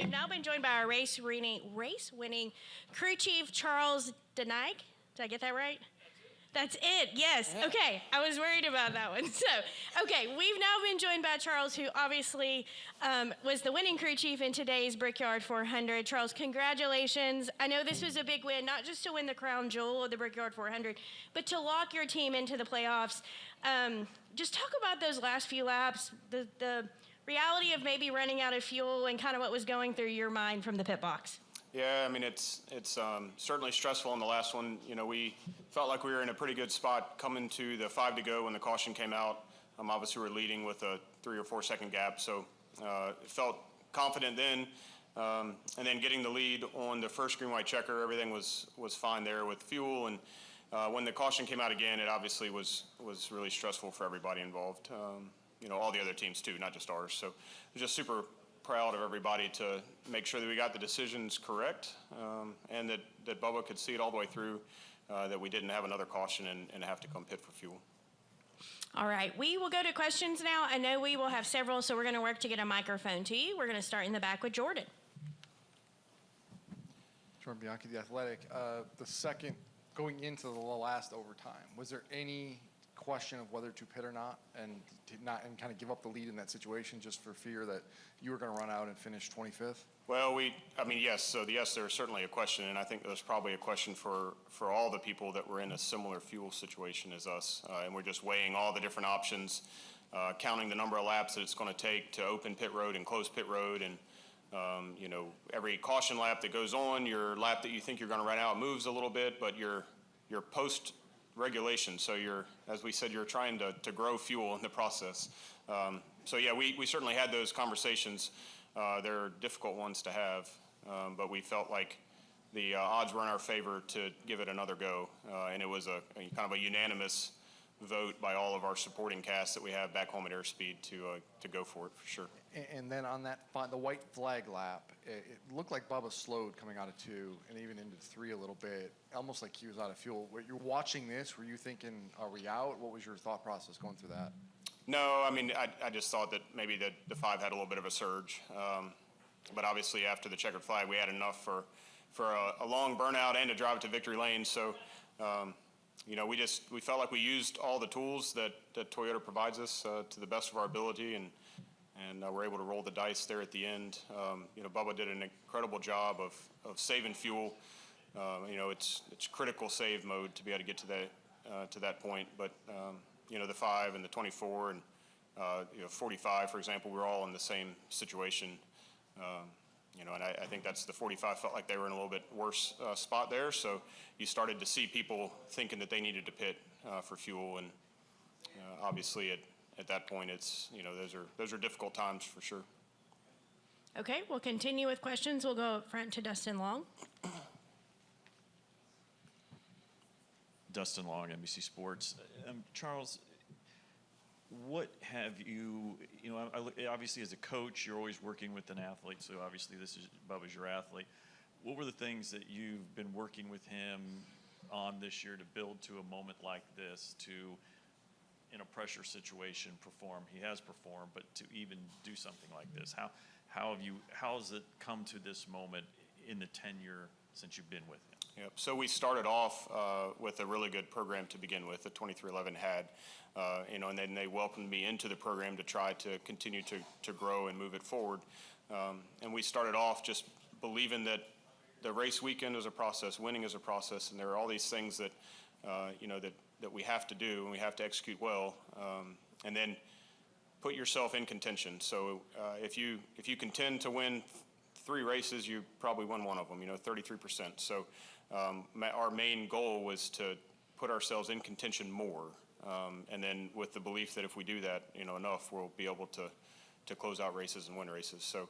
have now been joined by our race-winning crew chief, Charles Denike. Did I get that right? That's it, yes. Okay, I was worried about that one. So, okay, we've now been joined by Charles, who obviously was the winning crew chief in today's Brickyard 400. Charles, congratulations. I know this was a big win, not just to win the crown jewel of the Brickyard 400, but to lock your team into the playoffs. Just talk about those last few laps, the reality of maybe running out of fuel and kind of what was going through your mind from the pit box. Yeah, I mean, it's certainly stressful in the last one. You know, we felt like we were in a pretty good spot coming to the 5 to go when the caution came out. Obviously, we were leading with a 3 or 4 second gap, so it felt confident then. And then getting the lead on the first green, white checker, everything was fine there with fuel. And when the caution came out again, it obviously was really stressful for everybody involved. You know, all the other teams too, not just ours. So just super proud of everybody to make sure that we got the decisions correct, and that Bubba could see it all the way through, that we didn't have another caution and have to come pit for fuel. All right, we will go to questions now. I know we will have several, so we're going to work to get a microphone to you. We're going to start in the back with Jordan. Jordan Bianchi, The Athletic. The second, going into the last overtime, was there any question of whether to pit or not, and kind of give up the lead in that situation just for fear that you were going to run out and finish 25th? Well, I mean, yes. So yes, there's certainly a question, and I think there's probably a question for all the people that were in a similar fuel situation as us, and we're just weighing all the different options, counting the number of laps that it's going to take to open pit road and close pit road, and you know, every caution lap that goes on, your lap that you think you're going to run out moves a little bit, but your post regulation. So as we said, you're trying to grow fuel in the process. So yeah, we certainly had those conversations. They're difficult ones to have, but we felt like the odds were in our favor to give it another go. And it was a kind of a unanimous vote by all of our supporting cast that we have back home at Airspeed to go for it for sure. And then on that, the white flag lap, it looked like Bubba slowed coming out of 2 and even into 3 a little bit, almost like he was out of fuel. When you're watching this, were you thinking, are we out? What was your thought process going through that? No, I mean, I just thought that maybe the 5 had a little bit of a surge. But obviously after the checkered flag, we had enough for a long burnout and to drive it to victory lane. So, you know, we felt like we used all the tools that Toyota provides us to the best of our ability, and we're able to roll the dice there at the end. You know, Bubba did an incredible job of saving fuel. You know, it's critical save mode to be able to get to that point. But you know, the 5 and the 24 and you know, 45, for example, we were all in the same situation. You know, and I think that's the 45 felt like they were in a little bit worse spot there. So you started to see people thinking that they needed to pit for fuel, and obviously at that point, it's, you know, those are difficult times for sure. Okay, we'll continue with questions. We'll go up front to Dustin Long. Dustin Long, NBC Sports. Charles, what have you know, obviously as a coach, you're always working with an athlete, so obviously Bubba's your athlete. What were the things that you've been working with him on this year to build to a moment like this, to, in a pressure situation, perform? He has performed, but to even do something like this, how has it come to this moment in the tenure since you've been with him? Yep. So we started off with a really good program to begin with, the 2311 had, you know, and then they welcomed me into the program to try to continue to grow and move it forward. And we started off just believing that the race weekend is a process, winning is a process, and there are all these things that, you know, that we have to do and we have to execute well, and then put yourself in contention. So if you contend to win 3 races, you probably won 1 of them, you know, 33%. So our main goal was to put ourselves in contention more, and then with the belief that if we do that, you know, enough, we'll be able to close out races and win races. So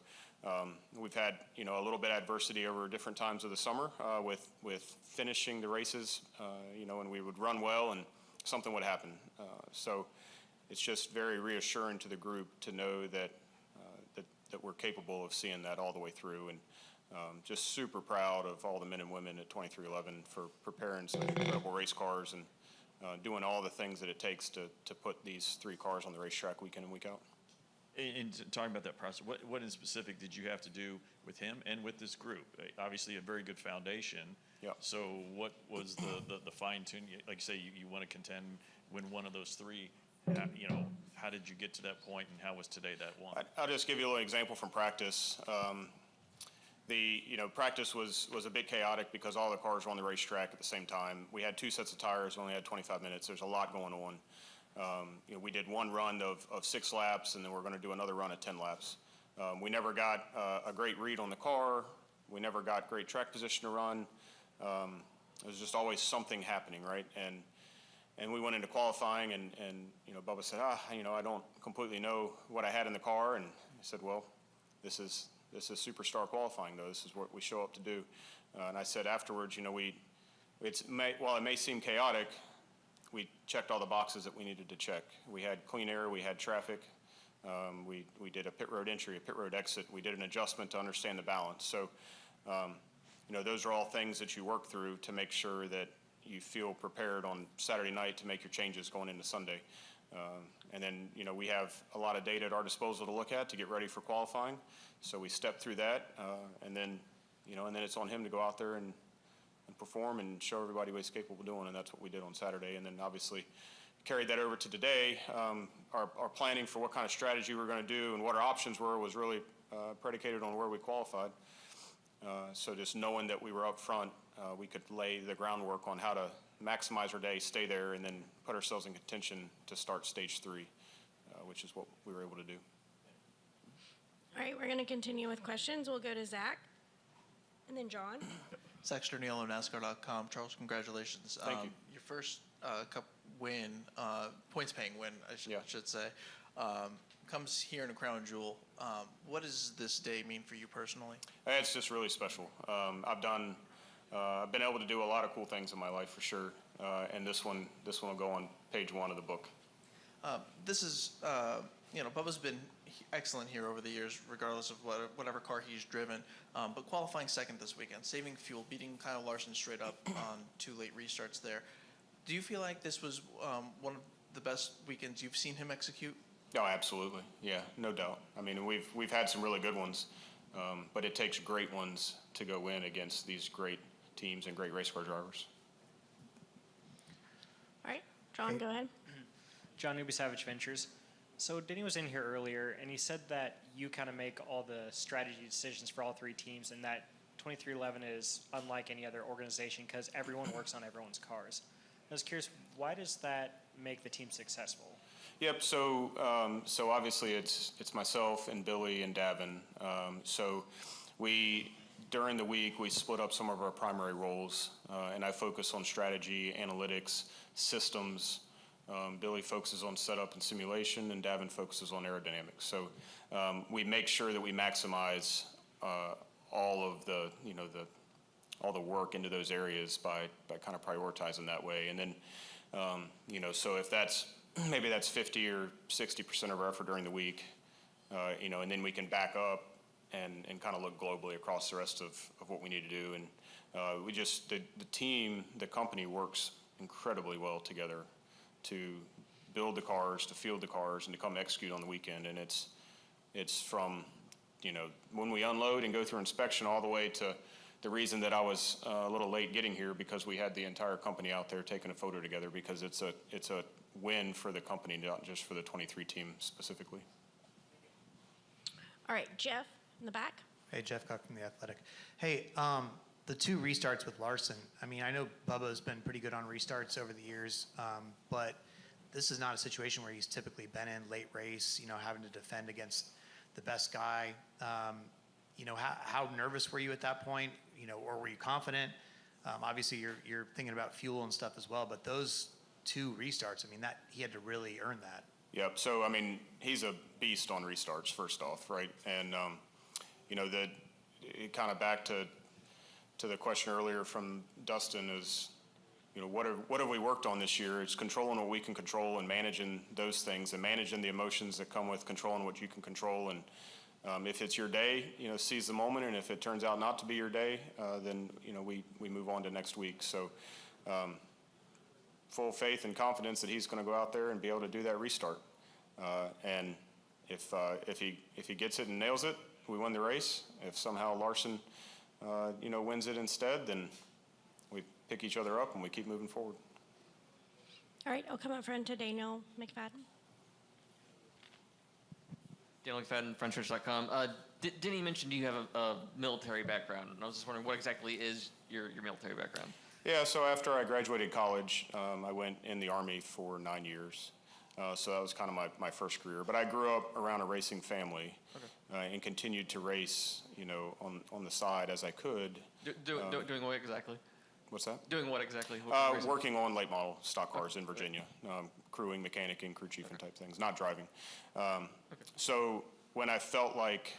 we've had, you know, a little bit of adversity over different times of the summer with finishing the races, you know, and we would run well and something would happen. So it's just very reassuring to the group to know that that we're capable of seeing that all the way through, and just super proud of all the men and women at 2311 for preparing some incredible race cars and doing all the things that it takes to put these 3 cars on the racetrack week in and week out. And talking about that process, what in specific did you have to do with him and with this group. Obviously, a very good foundation. Yeah. So what was the fine tune? Like you say, you want to contend, win one of those three. How did you get to that point, and how was today that one? I'll just give you a little example from practice. Practice was a bit chaotic because all the cars were on the racetrack at the same time. We had 2 sets of tires, we only had 25 minutes. There's a lot going on. We did one run of 6 laps, and then we're going to do another run of 10 laps. We never got a great read on the car. We never got great track position to run. There's just always something happening, right? And we went into qualifying, and Bubba said, I don't completely know what I had in the car. And I said, well, this is superstar qualifying, though. This is what we show up to do. And I said afterwards, while it may seem chaotic, we checked all the boxes that we needed to check. We had clean air, we had traffic, we did a pit road entry, a pit road exit. We did an adjustment to understand the balance. So, those are all things that you work through to make sure that you feel prepared on Saturday night to make your changes going into Sunday. And then, we have a lot of data at our disposal to look at to get ready for qualifying. So we step through that, and then it's on him to go out there and perform and show everybody what he's capable of doing, and that's what we did on Saturday. And then obviously carried that over to today. Our planning for what kind of strategy we're going to do and what our options were was really predicated on where we qualified. So just knowing that we were up front, we could lay the groundwork on how to maximize our day, stay there, and then put ourselves in contention to start stage 3, which is what we were able to do. All right, we're going to continue with questions. We'll go to Zach, and then John. Zach Sterniello, NASCAR.com. Charles, congratulations. Thank you. Your first Cup win, points-paying win, I should say, comes here in a crown jewel. What does this day mean for you personally? It's just really special. I've been able to do a lot of cool things in my life for sure, and this one will go on page 1 of the book. This is, Bubba's been excellent here over the years, regardless of whatever car he's driven. But qualifying second this weekend, saving fuel, beating Kyle Larson straight up on 2 late restarts there. Do you feel like this was one of the best weekends you've seen him execute? Oh, absolutely. Yeah, no doubt. I mean, we've had some really good ones, but it takes great ones to go win against these great teams and great race car drivers. All right, John, go ahead. John Newby, Savage Ventures. So Denny was in here earlier, and he said that you kind of make all the strategy decisions for all 3 teams, and that 2311 is unlike any other organization because everyone works on everyone's cars. I was curious, why does that make the team successful? Yep. So obviously it's myself and Billy and Davin. So during the week we split up some of our primary roles, and I focus on strategy, analytics, systems. Billy focuses on setup and simulation, and Davin focuses on aerodynamics. So we make sure that we maximize all of the all the work into those areas by kind of prioritizing that way. And then so if maybe that's 50 or 60% of our effort during the week, and then we can back up and kind of look globally across the rest of what we need to do. And the team, the company works incredibly well together to build the cars, to field the cars, and to come execute on the weekend. And it's from, when we unload and go through inspection all the way to the reason that I was a little late getting here, because we had the entire company out there taking a photo together, because it's a win for the company, not just for the 23 team specifically. All right, Jeff in the back. Hey, Jeff Cook from The Athletic. Hey, the 2 restarts with Larson, I mean, I know Bubba's been pretty good on restarts over the years, but this is not a situation where he's typically been in late race, having to defend against the best guy. How nervous were you at that point, or were you confident? Obviously, you're thinking about fuel and stuff as well, but those 2 restarts, I mean, that he had to really earn that. Yep. So, I mean, he's a beast on restarts, first off, right? And, kind of back to the question earlier from Dustin is, what have we worked on this year? It's controlling what we can control and managing those things and managing the emotions that come with controlling what you can control. And if it's your day, seize the moment. And if it turns out not to be your day, then, we move on to next week. So full faith and confidence that he's going to go out there and be able to do that restart. And if he gets it and nails it, we won the race. If somehow Larson, wins it instead, then we pick each other up and we keep moving forward. All right, I'll come up front to Daniel McFadden. Daniel McFadden, frontchurch.com. Denny mentioned you have a military background, and I was just wondering what exactly is your military background? Yeah, so after I graduated college, I went in the Army for 9 years. So that was kind of my first career. But I grew up around a racing family and continued to race, on the side as I could. Doing what exactly? What's that? Doing what exactly? Working on late model stock cars in Virginia, crewing, mechanicing, crew chiefing type things, not driving. So when I felt like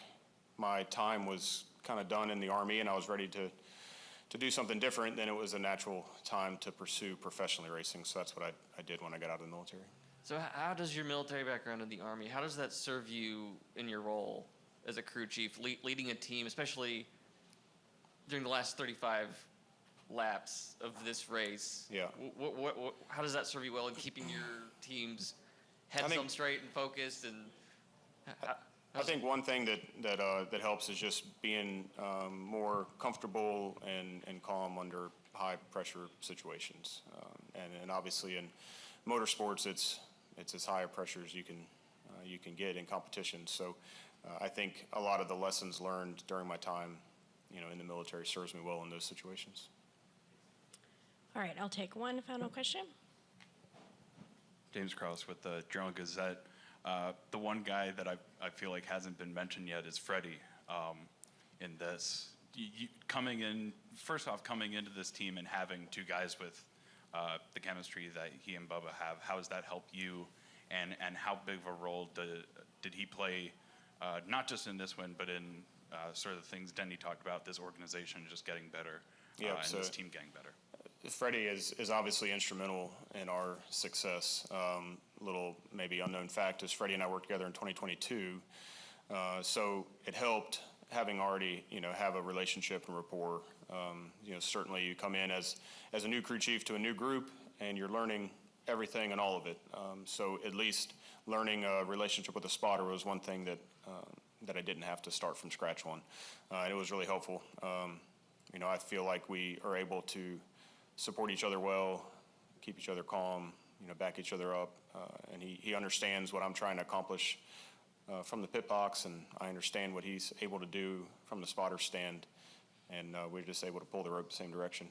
my time was kind of done in the Army and I was ready to do something different, then it was a natural time to pursue professionally racing. So that's what I did when I got out of the military. So how does your military background in the Army, how does that serve you in your role as a crew chief, leading a team, especially during the last 35 laps of this race? Yeah. How does that serve you well in keeping your team's heads on straight and focused? And I think one thing that helps is just being more comfortable and calm under high pressure situations. And obviously in motorsports, it's as high a pressure as you can get in competition. So I think a lot of the lessons learned during my time, in the military serves me well in those situations. All right, I'll take one final question. James Krause with the Journal-Gazette. The one guy that I feel like hasn't been mentioned yet is Freddie in this. Coming into this team and having two guys with the chemistry that he and Bubba have, how has that helped you? And how big of a role did he play, not just in this win, but in sort of the things Denny talked about, this organization just getting better and this team getting better? Freddie is obviously instrumental in our success. Little maybe unknown fact is Freddie and I worked together in 2022. So it helped having already, have a relationship and rapport. Certainly you come in as a new crew chief to a new group and you're learning everything and all of it. So at least learning a relationship with a spotter was one thing that I didn't have to start from scratch on. And it was really helpful. I feel like we are able to support each other well, keep each other calm, back each other up. And he understands what I'm trying to accomplish from the pit box, and I understand what he's able to do from the spotter stand. And we're just able to pull the rope the same direction.